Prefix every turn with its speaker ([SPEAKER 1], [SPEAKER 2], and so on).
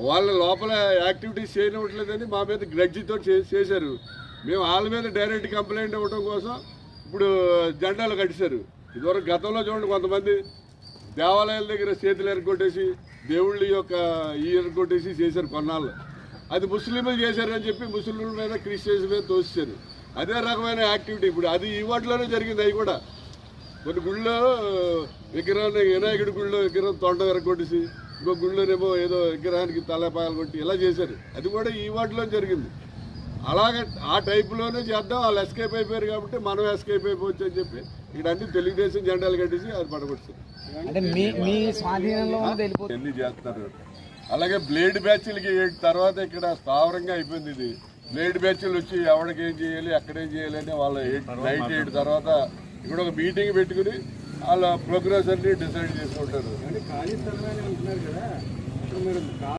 [SPEAKER 1] వాళ్ళ లోపల యాక్టివిటీస్ చేయనివ్వట్లేదని మా మీద గ్రడ్జితో చేశారు. మేము వాళ్ళ మీద డైరెక్ట్ కంప్లైంట్ ఇవ్వడం కోసం ఇప్పుడు జెండాలు కట్టారు. ఇదివరకు గతంలో చూడండి, కొంతమంది దేవాలయాల దగ్గర చేతులు ఎరగొట్టేసి దేవుళ్ళ యొక్క ఎరగొట్టేసి చేశారు కొన్నాళ్ళు. అది ముస్లింలు చేశారని చెప్పి ముస్లింల మీద క్రిస్టియన్స్ మీద తోసేశారు. అదే రకమైన యాక్టివిటీ ఇప్పుడు అది ఈ వాటిలోనే జరిగింది. అవి కూడా కొన్ని గుళ్ళో విగ్రహాన్ని, వినాయకుడి గుళ్ళో విగ్రహం తొండ ఎరగొట్టేసి ఇంకో గుళ్ళోనేమో ఏదో విగ్రహానికి తలపాయలు కొట్టి ఇలా చేశారు. అది కూడా ఈ వాటిలో జరిగింది. అలాగే ఆ టైపులోనే చేద్దాం, వాళ్ళు ఎస్కేప్ అయిపోయారు కాబట్టి మనం ఎస్కేప్ అయిపోవచ్చు అని చెప్పి ఇక్కడ అన్ని తెలుగుదేశం జెండాలు కట్టేసి అది పడగొచ్చారు. ఎన్ని చేస్తారు. అలాగే బ్లేడ్ బ్యాచ్లకి తర్వాత ఇక్కడ స్థావరంగా అయిపోయింది. ఇది బ్లేడ్ బ్యాచ్లు వచ్చి ఎవరికి ఏం చేయాలి, ఎక్కడేం చేయాలి అని వాళ్ళు నైట్ 8 తర్వాత ఇక్కడ ఒక మీటింగ్ పెట్టుకుని వాళ్ళ ప్రోగ్రెస్ అన్ని డిసైడ్ చేసుకుంటారు.